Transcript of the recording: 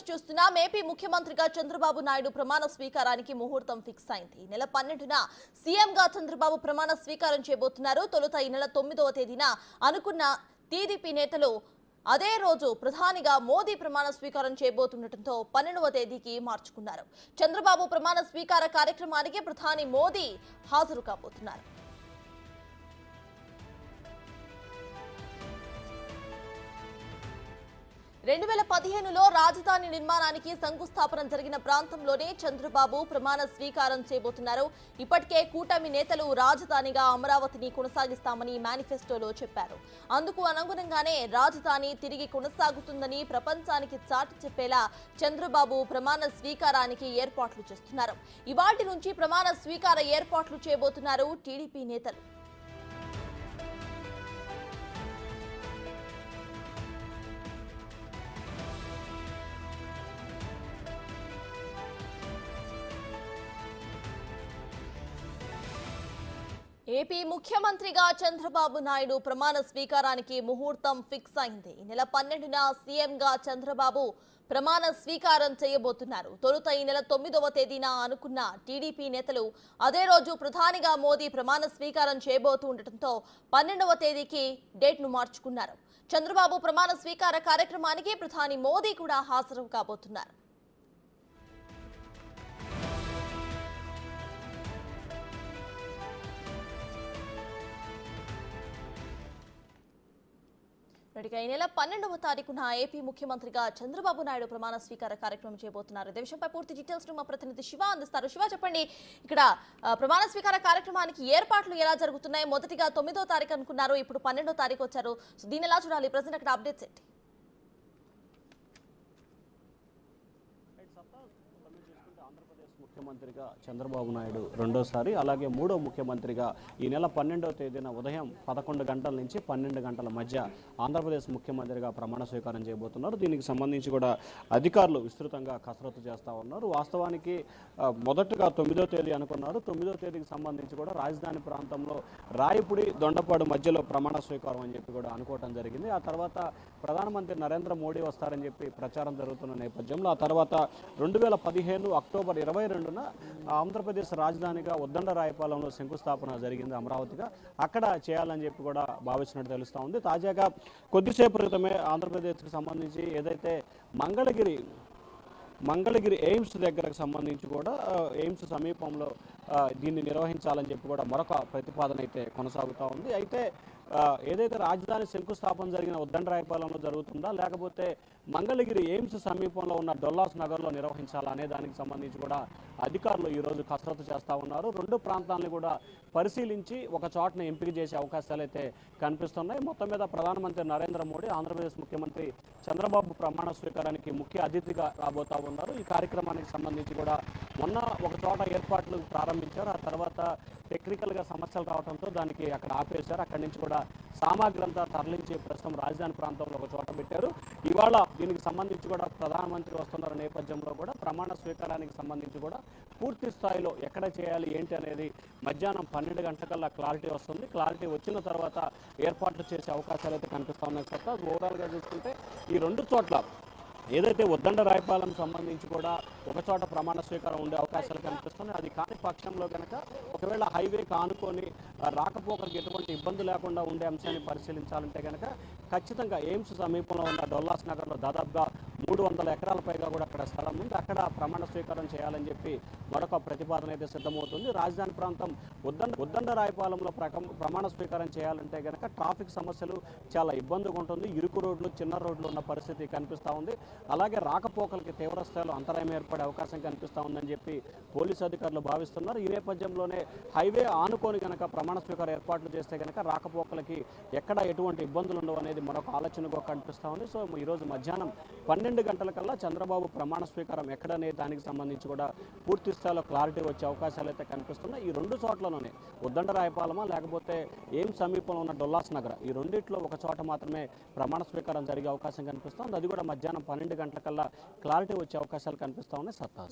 News చూస్తున్నాం. AP ముఖ్యమంత్రిగా చంద్రబాబు నాయుడు ప్రమాణ స్వీకారానికి ముహూర్తం ఫిక్స్ అయింది. ఈ నెల 12న సీఎంగా చంద్రబాబు ప్రమాణ స్వీకారం చేయబోతున్నారు. తొలుత ఈ నెల 9వ తేదీన అనుకున్న టీడీపీ నేతలు అదే రోజు ప్రధానిగా మోదీ ప్రమాణ స్వీకారం చేయబోతుండటంతో 12వ తేదీకి మార్చుకున్నారు. చంద్రబాబు ప్రమాణ స్వీకార కార్యక్రమానికి ప్రధాని మోదీ హాజరు కాబోతున్నారు. 2015లో రాజధాని నిర్మాణానికి శంకుస్థాపన జరిగిన ప్రాంతంలోనే చంద్రబాబు ప్రమాణ స్వీకారం చేయబోతున్నారు. ఇప్పటికే కూటమి నేతలు రాజధానిగా అమరావతిని కొనసాగిస్తామని మేనిఫెస్టోలో చెప్పారు. అందుకు అనుగుణంగానే రాజధాని తిరిగి కొనసాగుతుందని ప్రపంచానికి చాటి చెప్పేలా చంద్రబాబు ప్రమాణ స్వీకారానికి ఏర్పాట్లు చేస్తున్నారు. ఇవాల్టి నుంచి ప్రమాణ స్వీకార ఏర్పాట్లు చేయబోతున్నారు టీడీపీ నేతలు. ఏపీ ముఖ్యమంత్రిగా చంద్రబాబు నాయుడు ప్రమాణ స్వీకారానికి ముహూర్తం ఫిక్స్ అయింది. ఈ నెల 12న సీఎంగా చంద్రబాబు ప్రమాణ స్వీకారం చేయబోతున్నారు. తొలుత ఈ నెల 9వ తేదీన అనుకున్న టీడీపీ నేతలు అదే రోజు ప్రధానిగా మోదీ ప్రమాణ స్వీకారం చేయబోతూ ఉండటంతో 12వ తేదీకి డేట్ను మార్చుకున్నారు. చంద్రబాబు ప్రమాణ స్వీకార కార్యక్రమానికి ప్రధాని మోదీ కూడా హాజరు కాబోతున్నారు. ఈ నెల 12వ తారీఖున ఏపీ ముఖ్యమంత్రిగా చంద్రబాబు నాయుడు ప్రమాణ స్వీకార కార్యక్రమం చేయబోతున్నారు. ఇదే విషయంపై పూర్తి డీటెయిల్స్ మా ప్రతినిధి శివ అందిస్తారు. శివ, చెప్పండి, ఇక్కడ ప్రమాణ స్వీకార కార్యక్రమానికి ఏర్పాట్లు ఎలా జరుగుతున్నాయి? మొదటిగా 9వ తారీఖు అనుకున్నారు, ఇప్పుడు 12వ తారీఖు వచ్చారు. సో దీన్ని ఎలా చూడాలి? ప్రజెంట్ అక్కడ అప్డేట్స్ ఏంటి? ఆంధ్రప్రదేశ్ ముఖ్యమంత్రిగా చంద్రబాబు నాయుడు రెండోసారి, అలాగే మూడో ముఖ్యమంత్రిగా ఈ నెల 12వ తేదీన ఉదయం 11 గంటల నుంచి 12 గంటల మధ్య ఆంధ్రప్రదేశ్ ముఖ్యమంత్రిగా ప్రమాణ స్వీకారం చేయబోతున్నారు. దీనికి సంబంధించి కూడా అధికారులు విస్తృతంగా కసరత్తు చేస్తూ ఉన్నారు. వాస్తవానికి మొదటగా 9వ తేదీ అనుకున్నారు. 9వ తేదీకి సంబంధించి కూడా రాజధాని ప్రాంతంలో రాయపుడి దొండపాడు మధ్యలో ప్రమాణ స్వీకారం అని చెప్పి కూడా అనుకోవడం జరిగింది. ఆ తర్వాత ప్రధానమంత్రి నరేంద్ర మోడీ వస్తారని చెప్పి ప్రచారం జరుగుతున్న నేపథ్యంలో ఆ తర్వాత 2015 అక్టోబర్ 22న ఆంధ్రప్రదేశ్ రాజధానిగా ఉద్దండరాయపాలెంలో శంకుస్థాపన జరిగింది, అమరావతిగా. అక్కడ చేయాలని చెప్పి కూడా భావించినట్టు తెలుస్తూ ఉంది. తాజాగా కొద్దిసేపు క్రితమే ఆంధ్రప్రదేశ్కి సంబంధించి ఏదైతే మంగళగిరి ఎయిమ్స్ దగ్గరకు సంబంధించి కూడా ఎయిమ్స్ సమీపంలో దీన్ని నిర్వహించాలని చెప్పి కూడా మరొక ప్రతిపాదన అయితే కొనసాగుతూ ఉంది. అయితే ఏదైతే రాజధాని శంకుస్థాపన జరిగిన ఉద్దండరాయపాలెంలో జరుగుతుందా, లేకపోతే మంగళగిరి ఎయిమ్స్ సమీపంలో ఉన్న డొల్లాస్ నగర్లో నిర్వహించాలనే దానికి సంబంధించి కూడా అధికారులు ఈరోజు కసరత్తు చేస్తూ ఉన్నారు. రెండు ప్రాంతాలను కూడా పరిశీలించి ఒక చోటను ఎంపిక చేసే అవకాశాలు అయితే కనిపిస్తున్నాయి. మొత్తం మీద ప్రధానమంత్రి నరేంద్ర మోడీ, ఆంధ్రప్రదేశ్ ముఖ్యమంత్రి చంద్రబాబు ప్రమాణ స్వీకారానికి ముఖ్య అతిథిగా రాబోతా ఉన్నారు. ఈ కార్యక్రమానికి సంబంధించి కూడా మొన్న ఒక చోట ఏర్పాట్లు ప్రారంభించారు. ఆ తర్వాత టెక్నికల్గా సమస్యలు రావడంతో దానికి అక్కడ ఆపేశారు. అక్కడి నుంచి కూడా సామాగ్రి అంతా తరలించి ప్రస్తుతం రాజధాని ప్రాంతంలో ఒక చోట పెట్టారు. ఇవాళ దీనికి సంబంధించి కూడా ప్రధానమంత్రి వస్తున్న నేపథ్యంలో కూడా ప్రమాణ స్వీకారానికి సంబంధించి కూడా పూర్తి స్థాయిలో ఎక్కడ చేయాలి ఏంటి అనేది మధ్యాహ్నం 12 గంటలకల్లా క్లారిటీ వస్తుంది. క్లారిటీ వచ్చిన తర్వాత ఏర్పాట్లు చేసే అవకాశాలు అయితే కనిపిస్తా ఉన్నాయి. సత్తా ఓవరాల్గా చూసుకుంటే ఈ రెండు చోట్ల ఏదైతే ఉద్దండరాయపాలెం సంబంధించి కూడా ఒక చోట ప్రమాణ స్వీకారం ఉండే అవకాశాలు కనిపిస్తున్నాయి. అది కాని పక్షంలో కనుక ఒకవేళ హైవేకి ఆనుకొని రాకపోకలకు ఎటువంటి ఇబ్బంది లేకుండా ఉండే అంశాన్ని పరిశీలించాలంటే కనుక ఖచ్చితంగా ఎయిమ్స్ సమీపంలో ఉన్న డొల్లాస్ నగర్లో దాదాపుగా 300 ఎకరాల పైగా కూడా అక్కడ స్థలం ఉంది. అక్కడ ప్రమాణ స్వీకారం చేయాలని చెప్పి మరొక ప్రతిపాదన అయితే సిద్ధమవుతుంది. రాజధాని ప్రాంతం ఉద్దండరాయపాలెంలో ప్రమాణ స్వీకారం చేయాలంటే కనుక ట్రాఫిక్ సమస్యలు చాలా ఇబ్బందిగా ఉంటుంది. ఇరుకు రోడ్లు, చిన్న రోడ్లు ఉన్న పరిస్థితి కనిపిస్తూ ఉంది. అలాగే రాకపోకలకి తీవ్ర స్థాయిలో అంతరాయం ఏర్పడే అవకాశం కనిపిస్తూ ఉందని చెప్పి పోలీసు అధికారులు భావిస్తున్నారు. ఈ నేపథ్యంలోనే హైవే ఆనుకొని కనుక ప్రమాణ స్వీకార ఏర్పాట్లు చేస్తే కనుక రాకపోకలకి ఎక్కడ ఎటువంటి ఇబ్బందులు ఉండవు అనేది మరొక ఆలోచనగా కనిపిస్తూ ఉంది. సో ఈరోజు మధ్యాహ్నం 12 గంటలకల్లా చంద్రబాబు ప్రమాణ స్వీకారం ఎక్కడనే దానికి సంబంధించి కూడా పూర్తి స్థాయిలో క్లారిటీ వచ్చే అవకాశాలు అయితే కనిపిస్తున్నాయి. ఈ రెండు చోట్లలోనే ఉద్దండరాయపాలెమా లేకపోతే ఏం సమీపంలో ఉన్న డొల్లాస్ నగర్, ఈ రెండిట్లో ఒక చోట మాత్రమే ప్రమాణ స్వీకారం జరిగే అవకాశం కనిపిస్తుంది. అది కూడా మధ్యాహ్నం 12 గంటలకల్లా క్లారిటీ వచ్చే అవకాశాలు కనిపిస్తా ఉన్నాయి. సత్తా.